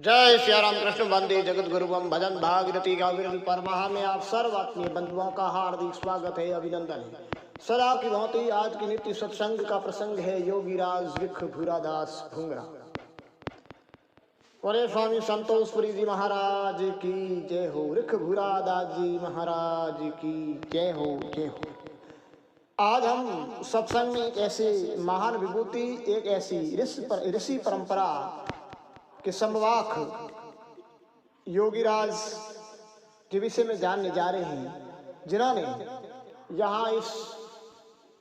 जय श्री राम कृष्ण वंदे जगत गुरुवम भजन भागीरथी काविरल परमहा में आप सर्व आत्मीय बंधुओं का हार्दिक स्वागत है, अभिनंदन है। सदा की भांति आज की नित्य सत्संग का प्रसंग है योगीराज ऋख भूरादास भूंगरा। बोले स्वामी संतोषपुरी जी महाराज की जय हो। ऋख भूरादास जी महाराज की जय हो, जय हो। आज हम सत्संग में एक ऐसी महान विभूति, एक ऐसी ऋषि परंपरा के संवाक योगीराज के विषय में जानने जा रहे हैं, जिन्होंने यहाँ इस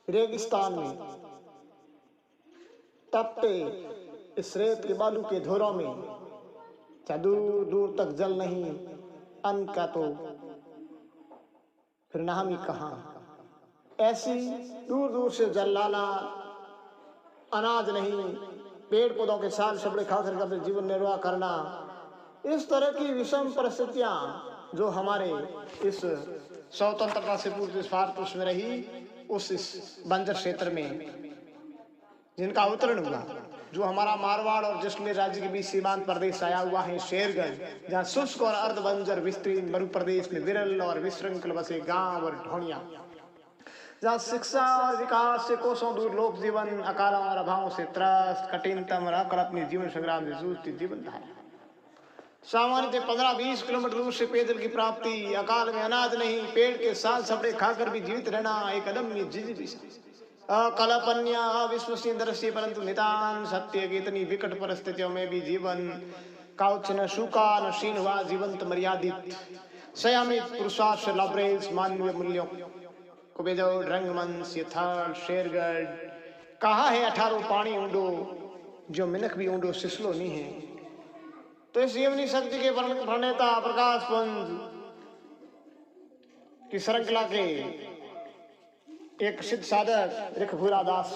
रेगिस्तान में तपते इस रेत के बालू के धोरों में दूर दूर तक जल नहीं, अन्न का तो फिर नाम ही कहाँ, ऐसी दूर दूर से जल लाना, अनाज नहीं, पेड़ पौधों के साल छबड़े खाकर अपने जीवन निर्वाह करना, इस तरह की विषम परिस्थितियां जो हमारे इस स्वतंत्रता से पूर्व इस भारत में रही, उस इस बंजर क्षेत्र में जिनका अवतरण हुआ, जो हमारा मारवाड़ और जैसलमेर राज्य के बीच सीमांत प्रदेश आया हुआ है शेरगढ़, जहाँ शुष्क और अर्ध बंजर विस्तीर्ण मरु प्रदेश में विरल और विश्रृंखल बसे गांव और ढोनिया, जहाँ शिक्षा और विकास से कोसों दूर लोक जीवन अकाल और अभावों से त्रस्त कठिनतम रहकर अपनी जीवन संग्राम से जूझती जीवन धारा, सामान्य 15-20 किलोमीटर दूर से पेयजल की प्राप्ति, अकाल में अनाज नहीं, पेड़ के साल छपड़े खाकर भी जीवित रहना एक अदम्य जिज्ञासा, अकल्पनीय अविश्वसनीय दृश्य, परंतु नितान सत्य की इतनी विकट परिस्थितियों में भी जीवन काउच न सूखा न क्षीण हुआ, जीवंत मर्यादित संयमित पुरुषार्थ लवरेज मानवीय मूल्यों को बेजोड़ रंगमंच यथार्थ शेरगढ़ कहा है 18 पानी ऊंडो जो मिनक भी ऊंडो सिसलो नहीं है। तो इस जीवनी शक्ति के प्रणेता प्रकाश पुंज की श्रृंखला के एक सिद्ध साधक ऋख भूरादास,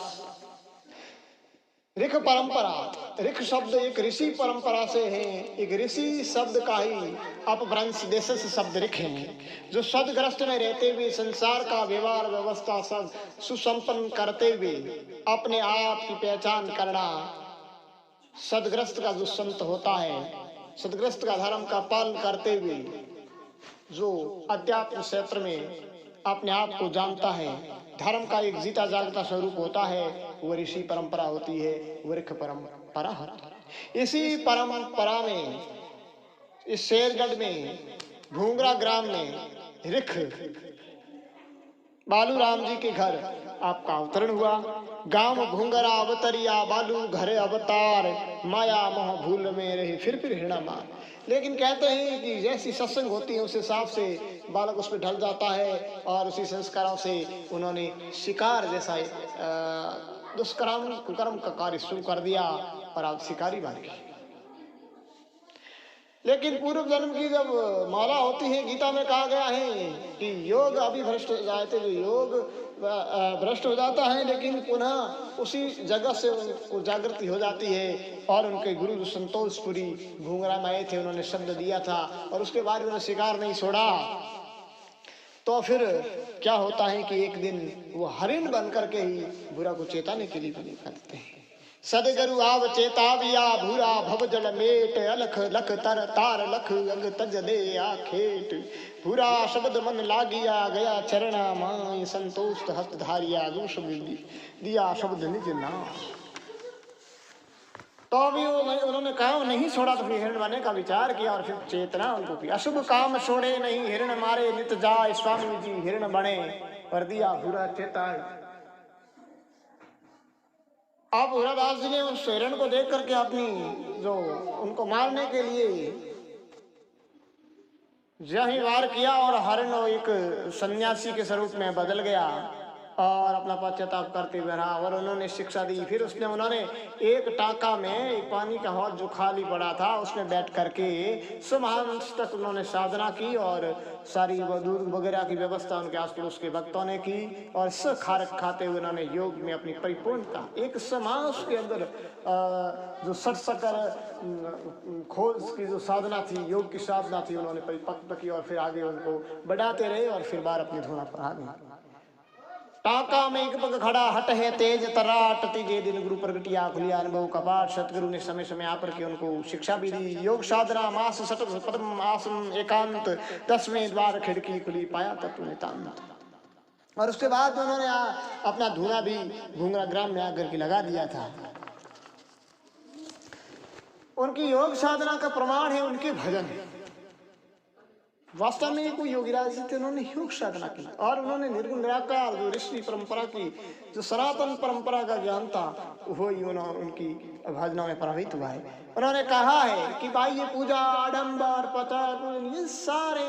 ऋख परंपरा, ऋख शब्द एक ऋषि परंपरा से है, एक ऋषि शब्द का ही अपभ्रंश देश से शब्द ऋख है, जो सदग्रस्त में रहते हुए संसार का व्यवहार व्यवस्था सब सुसंपन्न करते हुए अपने आप की पहचान करना, सदग्रस्त का जो संत होता है, सदग्रस्त का धर्म का पालन करते हुए जो अध्यात्म क्षेत्र में अपने आप को जानता है, धर्म का एक जीता जागता स्वरूप होता है, वो ऋषि परंपरा होती है, वो ऋख परंपरा होती है। इसी परंपरा में इस शेरगढ़ में भूंगरा ग्राम में ऋख बालू राम जी के घर आपका अवतरण हुआ। गांव भूंगरा अवतरिया बालू घरे अवतार, माया मोह भूल में रही फिर हिरणा मार। लेकिन कहते हैं कि जैसी सत्संग होती है उस हिसाब से बालक उसमें ढल जाता है और उसी संस्कारों से उन्होंने शिकार जैसा दुष्कर्म कुकर्म का कार्य शुरू कर दिया और आप शिकारी बन गए। लेकिन पूर्व जन्म की जब माला होती है, गीता में कहा गया है कि योग अभी भ्रष्ट हो जाते, जो योग भ्रष्ट हो जाता है लेकिन पुनः उसी जगह से उनको जागृति हो जाती है। और उनके गुरु संतोषपुरी भूंगरा में आए थे, उन्होंने शब्द दिया था और उसके बाद उन्होंने शिकार नहीं छोड़ा। तो फिर क्या होता है कि एक दिन वो हरिण बन करके ही बुरा को चेताने के लिए भी निकलते हैं। सदगुरु आव चेताविया भूरा भव जल मेट, अलख लख तर तार लख अंग तज दे आखेट, भूरा शब्द मन लागिया गया चरणा माय, संतोष हस्त धारिया जो शब्द दिया शब्द निज नाम। तो अभी उन्होंने कहा नहीं छोड़ा, तो फिर हिरण बनने का विचार किया और फिर चेतना उनको की, अशुभ काम छोड़े नहीं हिरण मारे नित जाए, स्वामी जी हिरण बने और दिया भूरा चेता। अब भूरादास जी ने उस हिरण को देख करके अपनी जो उनको मारने के लिए यही वार किया और हरिण एक सन्यासी के स्वरूप में बदल गया और अपना पश्चाताप करते हुए रहा और उन्होंने शिक्षा दी। फिर उन्होंने एक टाका में एक पानी का हौज जो खाली पड़ा था उसमें बैठ करके समांश तक उन्होंने साधना की और सारी दूध वगैरह की व्यवस्था उनके आस पड़ोस के भक्तों ने की और खारक खाते हुए उन्होंने योग में अपनी परिपूर्णता एक समांश के अंदर जो सटसकर खोज की जो साधना थी, योग की साधना थी, उन्होंने परिपक्व की और फिर आगे उनको बढ़ाते रहे और फिर बार अपनी धुना पर आ गई। टाका में एक पग खड़ा हट है तेज तराट तीजे दिन गुरु प्रगटिया खुलिया अनुभव कपाट। सतगुरु ने समय समय आकर के उनको शिक्षा भी दी। योग साधना मास सतत पद्म आसन एकांत 10वें द्वार खिड़की खुली पाया तत्व नितांत। और उसके बाद उन्होंने अपना धूना भी घूंगरा ग्राम में आकर के लगा दिया था। उनकी योग साधना का प्रमाण है उनके भजन। वास्तव में कोई योगीराज जी थे, उन्होंने योग साधना की और उन्होंने निर्गुण निराकार जो ऋषि परंपरा की जो सनातन परंपरा का ज्ञान था वो ही उनकी भजनों में प्रभावित हुआ है। उन्होंने कहा है कि भाई ये पूजा आडंबर पतन ये सारे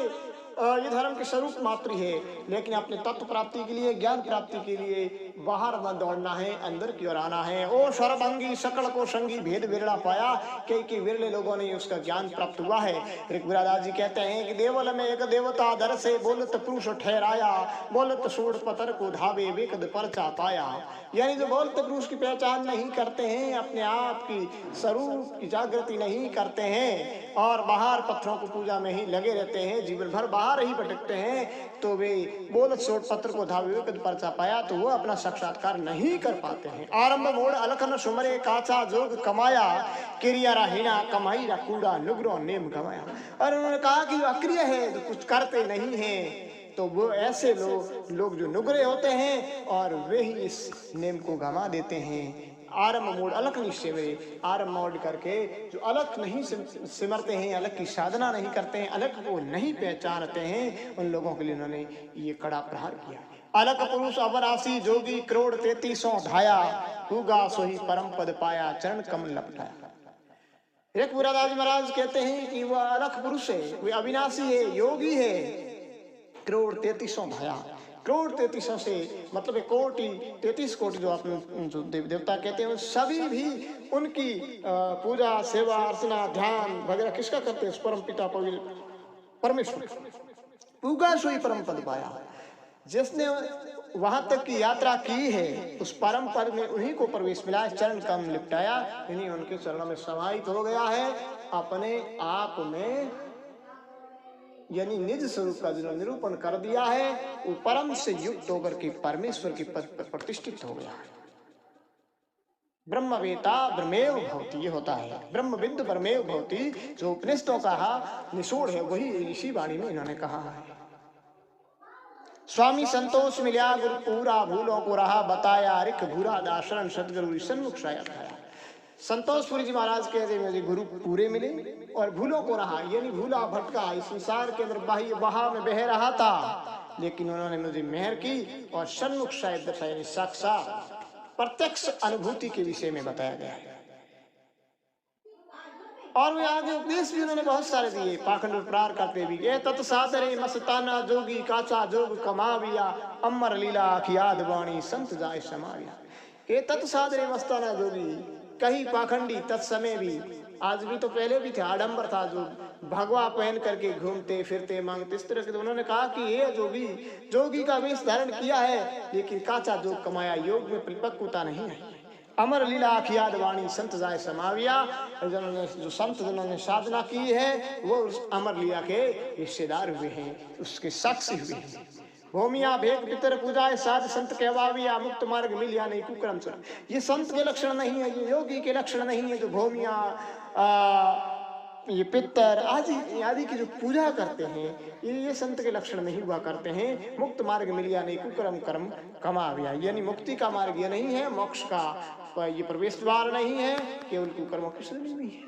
ये धर्म के स्वरूप मात्र है, लेकिन अपने तत्व प्राप्ति के लिए ज्ञान प्राप्ति के लिए बाहर मत दौड़ना है, अंदर की ओर आना है। ओ सर्वभंगी सकल को संगी भेद विरला पाया, कई विरले लोगों ने उसका ज्ञान प्राप्त हुआ है। ऋग्वेदास जी कहते हैं कि देवल में एक देवता दर से बोलत पुरुष ठहराया, बोलत सूर पतर को धावे वेकद परचा पाया। यानी जो बोलते पुरुष की पहचान नहीं करते हैं, अपने आप की स्वरूप की जागृति नहीं करते हैं और बाहर पत्थरों को पूजा में ही लगे रहते हैं, जीवन भर बाहर ही भटकते हैं, तो वे बोलत सोट पत्र को धावे वेकद परचा पाया, तो वो अपना साक्षात्कार नहीं कर पाते हैं। आरंभ मोड़ अलखन सुमरे काचा जोग कमाया, क्रिया राहीना कमाई रा कूड़ा नुगरो नेम गवाया। और उन्होंने कहा कि अक्रिय है, जो कुछ करते नहीं है, तो वो ऐसे लोग जो नुगरे होते हैं और वे ही इस नेम को गंवा देते हैं। आरंभ मोड़ अलख नहीं सिमरे, आरंभ मोड़ करके जो अलख नहीं सिमरते हैं, अलख की साधना नहीं करते हैं, अलख को नहीं पहचानते हैं, उन लोगों के लिए उन्होंने ये कड़ा प्रहार किया। अलख पुरुष अवरासी जोगी करोड़ 33 धाया, हुगा सोही परम पद पाया चरण कमल लपटाया। ऋग्वेदास महाराज कहते हैं कि वह अलख पुरुष है, वह अविनाशी है, योगी है, करोड़ 33 धाया। करोड़ 33 से मतलब कोटि 33 कोटि जो आप जो देवता कहते हैं, सभी भी उनकी पूजा सेवा अर्चना ध्यान वगैरह किसका करते हैं? परम पिता परमेश्वर। पूगा सोई परम पद पाया। जिसने वहां तक की यात्रा की है उस परम पद में उन्हीं को प्रवेश मिला, चरण कम लिपटाया, इन्हीं उनके चरणों में समाहित हो गया है। अपने आप में यानी निज स्वरूप का जो निरूपण कर दिया है, वो परम से युक्त होकर के परमेश्वर के पद पर प्रतिष्ठित हो गया है। ब्रह्मवेता ब्रह्मेव भवति, ये होता है ब्रह्मविद्ध ब्रह्मेव भवति। जो उपनिषदों का निचोड़ है वही इसी वाणी में इन्होंने कहा है। स्वामी संतोष मिल्या गुरु पूरा, भूलों को रहा बताया, रिक भूरा दाशरण सदगुरु सन्मुख साया खाया। संतोषपुरी जी महाराज कहते हैं मुझे गुरु पूरे मिले और भूलों को रहा, यानी भूला भटका इस संसार के अंदर बाह्य बहा में बह रहा था, लेकिन उन्होंने मुझे मेहर की और सन्मुख साहिब दर्शाया, साक्षात प्रत्यक्ष अनुभूति के विषय में बताया गया है। और वे आगे उपदेश भी उन्होंने बहुत सारे दिए, पाखंड प्रार करते भी ये तत्सादरे मस्ताना जोगी काचा जोग कमाविया, अमर लीला अखियाद वाणी संत जाय समाविया। ये तत्सादरे मस्ताना जोगी, कहीं पाखंडी तत्समय भी, आज भी तो पहले भी थे, आडंबर था, जो भगवा पहन करके घूमते फिरते मांगते इस तरह के। तो उन्होंने कहा कि ये जोगी का वेश धारण किया है, लेकिन काचा जोग कमाया, योग में परिपक्वता नहीं है। अमर लीला अखियाद वाणी संत जाय समाविया, जिन्होंने जो संत जिन्होंने साधना की है वो उस अमर लीला के हिस्सेदार हुए हैं, उसके साक्षी हुए हैं। भूमिया भेग पितर पूजाए साध संत कहवाविया, मुक्त मार्ग मिलिया नहीं कुकर्म चुरा। ये संत के लक्षण नहीं है, ये योगी के लक्षण नहीं है। जो भूमिया ये पितर आदि की जो पूजा करते हैं, ये संत के लक्षण नहीं हुआ करते हैं। मुक्त मार्ग मिलिया नहीं कुकर्म कर्म कमाविया, यानी मुक्ति का मार्ग ये नहीं है, मोक्ष का ये प्रवेश द्वार नहीं है, केवल कुकर्मों की श्रेणी में है।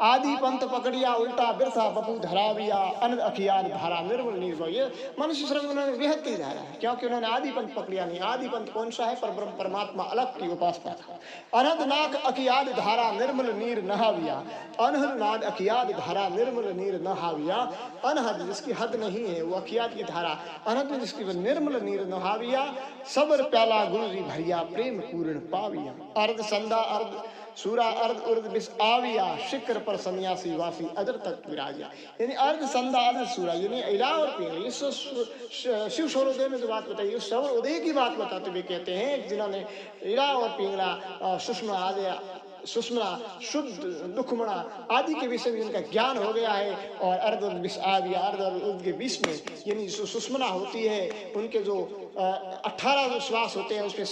आदि पंथ पकड़िया उल्टा बिरसा बपू धराविया, अनद अखियाद धारा निर्मल निर्भय। ये मनुष्य श्रम उन्होंने बेहद जा रहा है, क्योंकि उन्होंने आदि पंथ पकड़िया नहीं। आदि पंथ कौन सा है? परब्रह्म परमात्मा अलग की उपासना था। अनहद नाक अखियाद धारा निर्मल नीर नहाविया, अनहद नाद अखियाद धारा निर्मल नीर नहाविया। अनहद जिसकी हद नहीं है वो अखियाद की धारा, अनहद में जिसकी निर्मल नीर नहाविया। सबर प्याला गुरु जी भरिया, प्रेम पूर्ण पाविया। अर्ध संधा अर्ध सूरा अर्ध उर्द बिस आविया, शिखर पर सन्यासी वासी अदर तक विराजिया। यानी अर्ध संधा अर्ध सूरा, यानी इला और पिंगला। शिव सूर्योदय में जो बात बताई उस सौर उदय की बात बताते हुए कहते हैं जिन्होंने इला और पिंगला सुषमा आदि सुषमना, शुद्ध, दुखमणा आदि के विषय में उनका ज्ञान हो गया है। और अर्ध और विष आदि अर्ध और उर्ध के बीच में यानी जो सुषमना होती है, उनके जो 18 जो श्वास होते हैं उसमें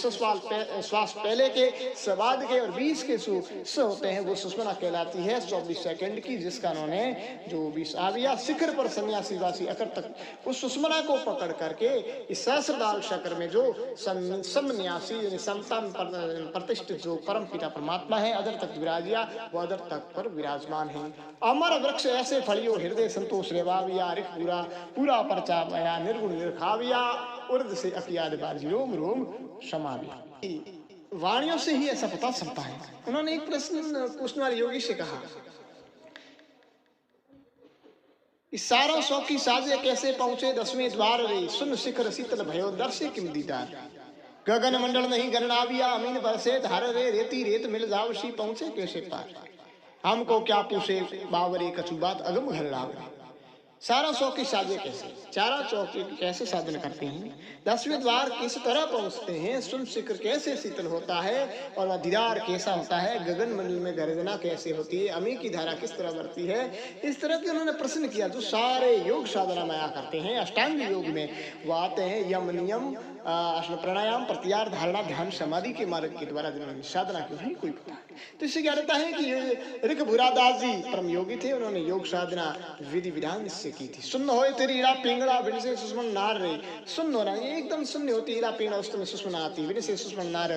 श्वास पहले के, बाद के और 20 के स होते हैं, वो सुषमना कहलाती है 24 सेकंड की, जिसका उन्होंने जो 20 आविया शिखर पर सन्यासी वासी अकर तक उस सुषमना को पकड़ करके इस सहस्रदाल चक्र में जो समन्यासी यानी समता में प्रतिष्ठित जो परम पिता परमात्मा है अदर तक विराजिया, वो अदर तक पर विराजमान है। अमर वृक्ष ऐसे फलियो हृदय संतोष रेवाविया, रिख पूरा परचा पाया, निर्गुण निर्खाविया, उर्द से अकियाद बाजी रोम रोम समाविया। वाणियों से ही ऐसा पता चलता है। उन्होंने एक प्रश्न पूछने वाले योगी से कहा, इस सारों सौ की साजे कैसे पहुंचे 10वें द्वार रे, सुन शिखर शीतल भयो दर्शे किम दीदार, गगन मंडल नहीं गणनाविया, अमीन बरसे धार रे, रेती रेत मिल जावशी पहुंचे कैसे पार, हमको क्या पूछे बावरे कछु बात अगम घर लावरे। 1100 की साजे कैसे, 4 चौकी कैसे साधन करते हैं, 10वें द्वार किस तरह पहुंचते हैं, सुन शिखर कैसे शीतल होता है और दीदार कैसा होता है, गगन मंडल में गर्जना कैसे होती है, अमी की धारा किस तरह बढ़ती है। इस तरह के उन्होंने प्रश्न किया। जो सारे योग साधना माया करते हैं अष्टांग योग में, वो आते हैं यम नियम प्राणायाम प्रत्याहार धारणा ध्यान समाधि के मार्ग के द्वारा जिन्होंने साधना की, नहीं कोई पता है। तो इससे क्या रहता है कि ऋख भूरादास जी परम योगी थे, उन्होंने योग साधना विधि विधान से की थी। सुन्न होए तेरी इरा पिंगड़ा विन से सुषमन नार रे, सुन्न हो रहा है एकदम शून्य होती, इरा पिंगड़ा उस समय सुषमना आती, विन से सुषमन नार,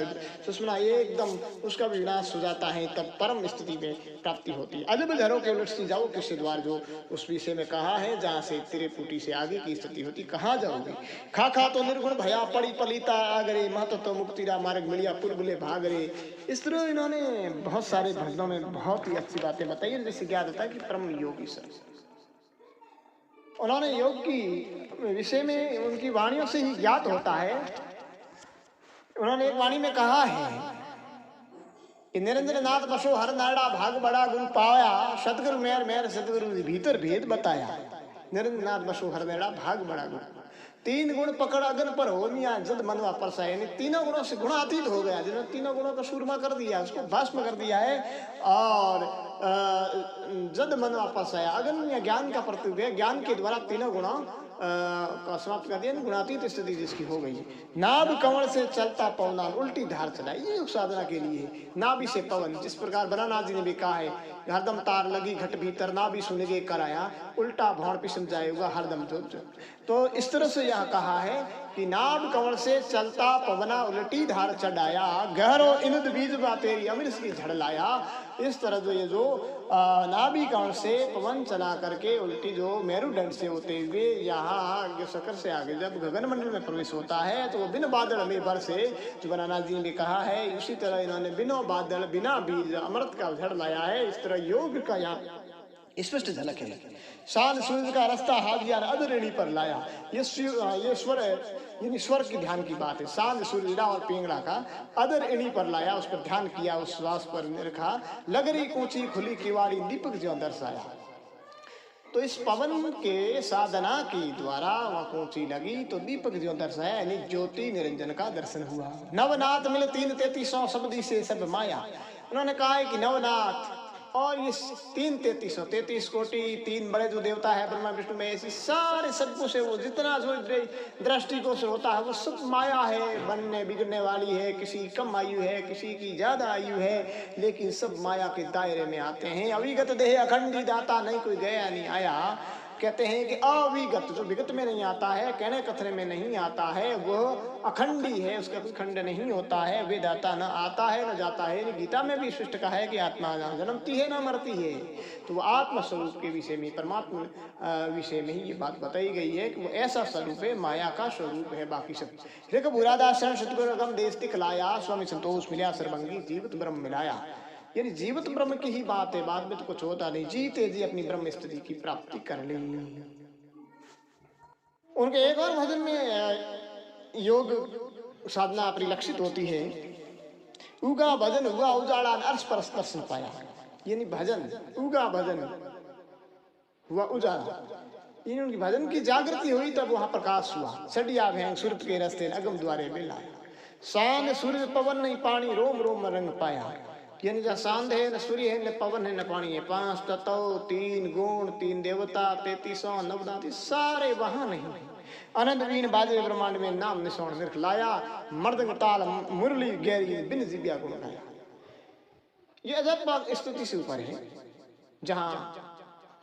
सुषमना एकदम उसका भी विनाश हो जाता है, तब परम स्थिति में प्राप्ति होती है। अजब धरो के उलट सी जाओ किस द्वार, जो उस विषय में कहा है जहाँ से तेरे पुटी से आगे की स्थिति होती, कहाँ जाओगे। खा खा तो निर्गुण भया पड़ी पलीता आगरे, महत्व तो मुक्तिरा मार्ग मिलिया पुरबुले भागरे। इस तरह इन्होंने बहुत सारे भजनों में बहुत ही अच्छी बातें बताई, जैसे क्या होता है कि परम योगी सर, उन्होंने योग की विषय में उनकी वाणियों से ही ज्ञात होता है। उन्होंने एक वाणी में कहा है कि निरंजन नाथ बसो हर नाड़ा भाग बड़ा गुरु पाया, सतगुरु मेर मेर सतगुरु भीतर भेद बताया। निरंजन नाथ बसो हर नाड़ा भाग बड़ा गुरु, 3 गुण पकड़ अगन पर हो मिया जद मनवा परसा, यानी तीनों गुणों से गुणातीत हो गया, जिन्होंने तीनों गुणों का सूरमा कर दिया, उसको भस्म कर दिया है। और जद मनवा परसाया, अगन या ज्ञान का प्रतीक है, ज्ञान के द्वारा तीनों गुणों का समाप्त कर दिया, गुणातीत स्थिति जिसकी हो गई। नाभ कंवल से चलता पवनान, उल्टी धार चलाई, ये योग साधना के लिए। नाभि से पवन, जिस प्रकार बनानाथ जी ने भी कहा है, हरदम तार लगी घट भीतर, नाभि सुनगे कराया, उल्टा भौण पिसम जाएगा हरदम जो। तो इस तरह से यह कहा है कि नाभ कंवल से चलता पवना, उल्टी धार चढ़ाया, गहरो इनुद बीज बा तेरी अमृत की झड़ लाया। इस तरह जो ये जो नाभि कंवल से पवन चला करके उल्टी जो मेरुदंड से होते हुए यहाँ शकर से आगे जब गगन मंडल में प्रवेश होता है, तो वो बिन बादल में बरसे, जो बनानाथ जी ने कहा है। उसी तरह इन्होंने बिना बादल बिना बीज अमृत का झड़ लाया है। इस तरह योग का यहाँ स्पष्ट झलक है। शान सूर्य का रास्ता हादिया अधरेणी पर लाया, ये स्वर यानी स्वर की ध्यान की बात है। शान सूर्य और पिंगड़ा का अदर एणी पर लाया, उस पर ध्यान किया, उस श्वास पर रखा, लगरी ऊंची खुली किवाड़ी दीपक जो दर्शाया। तो इस पवन के साधना के द्वारा वहां ऊंची लगी तो दीपक जो दर्शाया, यानी ज्योति निरंजन का दर्शन हुआ। नवनाथ मिले 3-33 शब्दी से सब माया। उन्होंने कहा है कि नवनाथ और ये 33 कोटि 3 बड़े जो देवता है ब्रह्मा विष्णु में, ऐसी सारे सबको से वो जितना जो दृष्टिकोण से होता है वो सब माया है, बनने बिगड़ने वाली है। किसी कम आयु है, किसी की ज्यादा आयु है, लेकिन सब माया के दायरे में आते हैं। अविगत देह अखंडी दाता, नहीं कोई गया नहीं आया। कहते हैं कि अविगत, जो विगत में नहीं आता है, कहने कथने में नहीं आता है, वह अखंडी है, उसका कोई खंड नहीं होता है। वे दाता न आता है न जाता है। गीता में भी स्पष्ट कहा है कि आत्मा न जन्मती है न मरती है। तो वो आत्म स्वरूप के विषय में, परमात्मा विषय में ही ये बात बताई गई है कि वो ऐसा स्वरूप है, माया का स्वरूप है। बाकी सब ऋख भूरादास सतगुरु देश दिखलाया, स्वामी संतोष मिला सर्वंगी जीवित ब्रह्म मिलाया। यानी जीवित ब्रह्म की ही बात है, बाद में तो कुछ होता नहीं। जीते जी अपनी ब्रह्म स्थिति की प्राप्ति कर ली। उनके एक और भजन में योग साधना परिलक्षित होती है। उगा भजन हुआ उजाड़ा, अर्श पर दर्शन पाया। यानी भजन उगा, भजन हुआ उजाड़ा, यानी उनकी भजन की जागृति हुई, तब वहां प्रकाश हुआ। सडिया भैंग सुरत के रस्ते अगम द्वारे मिला, शान सूर्य पवन नहीं पानी, रोम रोम में रंग पाया। यानी जहाँ सांध है, न सूर्य है, न पवन है, न पानी है, 5 तत्व, 3 गुण, 3 देवता, 33 नवदाती सारे वहां नहीं है। अनंत वीण बाजे ब्रह्मांड में नाम निशान निरख लाया, मर्दंग ताल मुरली गैरी बिन जिब्या गुण गाया। ये अजब बात स्तुति से ऊपर है, जहाँ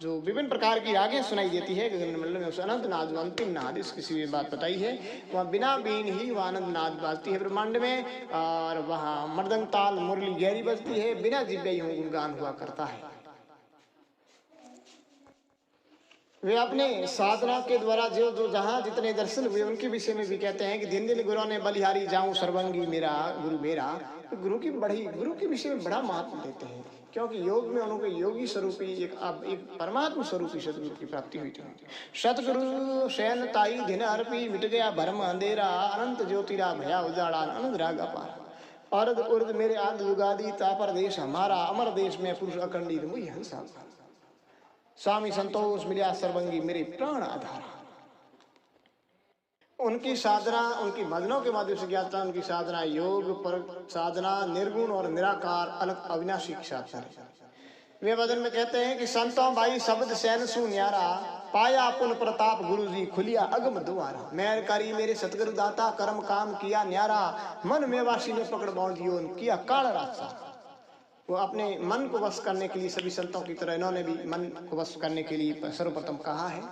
जो विभिन्न प्रकार की रागें सुनाई देती है गगन मंडल में, उस अनंत नाद में अंतिम नाद इस किसी भी बात बताई है, वह बिना बीन ही वह आनंद नाद बाजती है ब्रह्मांड में, और वहाँ मर्दंग ताल मुरली गहरी बजती है, बिना जिब्बे यूं गुणगान हुआ करता है। वे अपने साधना के द्वारा जो जो जहाँ जितने दर्शन हुए उनके विषय में भी कहते हैं कि दिन दिन गुरु ने बलिहारी जाऊं सर्वंगी मेरा गुरु मेरा। गुरु के विषय में बड़ा महत्व देते हैं, क्योंकि योग में उनको योगी स्वरूपी एक परमात्मा स्वरूपी सदगुरु की प्राप्ति हुई थी। सतगुरु शयन ताई दिन अर्पी मिट गया भरम अंधेरा, अनंत ज्योतिरा भया उजाड़ा आनंद राग अपार। अर्ध उर्द मेरे आदि युगादि तापर देश हमारा, अमर देश में पुरुष अखंडित मुझे हंसा। स्वामी संतोष मिलिया सर्वंगी मेरे प्राण आधारा। उनकी साधना, उनकी भजनों के माध्यम से ज्ञाता उनकी साधना योग पर साधना निर्गुण और निराकार अलग अविनाशी की साधना है। वे भजन में कहते हैं कि संतों भाई शब्द सैन सु न्यारा, पाया पुन प्रताप गुरु जी खुलिया अगम द्वारा। मैर करी मेरे सतगुरु दाता कर्म काम किया न्यारा, मन में वासी ने पकड़ बांध दियो किया काल रास्ता। वो अपने मन को वश करने के लिए सभी संतों की तरह इन्होंने भी मन को वश करने के लिए सर्वप्रथम कहा है।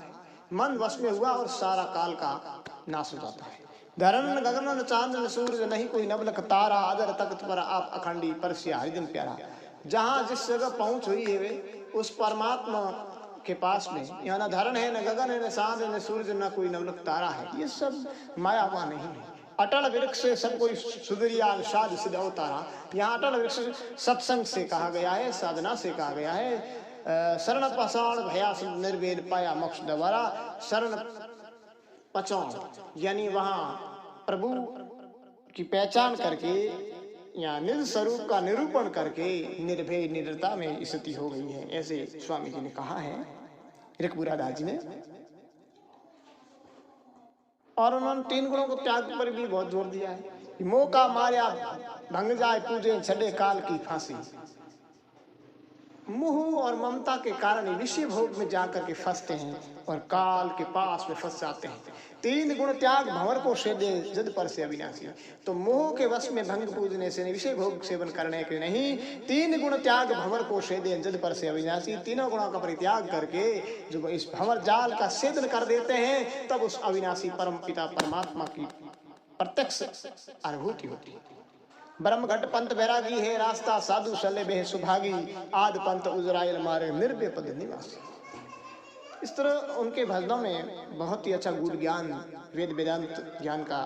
मन वश में हुआ और सारा काल का नाश हो जाता है। धरन गगन चांद सूरज नहीं कोई नवलख तारा, आदर तख्त पर आप अखंडी परसिया हरिजन प्यारा। जहाँ जिस जगह पहुंच हुई है वे उस परमात्मा के पास में, यहाँ न धरण है, न गगन है, न चांद है, न सूरज, न कोई नवलख तारा है। ये सब मायावा नहीं है। अटल वृक्ष से सब कोई सुधरिया साध सिद्ध अवतारा। यहाँ अटल वृक्ष सत्संग से कहा गया है, साधना से कहा गया है। शरण पसाण भया निर्वेद पाया मोक्ष द्वारा। शरण पचौन यानी वहाँ प्रभु की पहचान करके या निज स्वरूप का निरूपण करके निर्भय निडरता में स्थिति हो गई है, ऐसे स्वामी जी ने कहा है ऋकपुरादास जी ने। और उन्होंने 3 गुणों को त्याग पर भी बहुत जोर दिया है। मोह का माया भंग जाए पूजे छड़े काल की फांसी। मोह और ममता के कारण विषय भोग में जाकर के फंसते हैं और काल के पास में फंस जाते हैं। 3 गुण त्याग भंवर को सेदे जद पर से अविनाशी। तो मोह के वश में भंग पूजने से, विषय भोग सेवन करने के नहीं, 3 गुण त्याग भंवर को सेदे जद पर से अविनाशी। तीनों गुणों का परित्याग करके जो इस भंवर जाल का सेदन कर देते हैं, तब उस अविनाशी परम पिता परमात्मा की प्रत्यक्ष अनुभूति होती है। ब्रह्म घट पंथ बैरागी है रास्ता, साधु सले बेह सुभागी, आद पंथ उजराइल मारे निर्भय पद निवासी। इस तरह उनके भजनों में बहुत ही अच्छा गूढ़ ज्ञान, वेद वेदांत ज्ञान का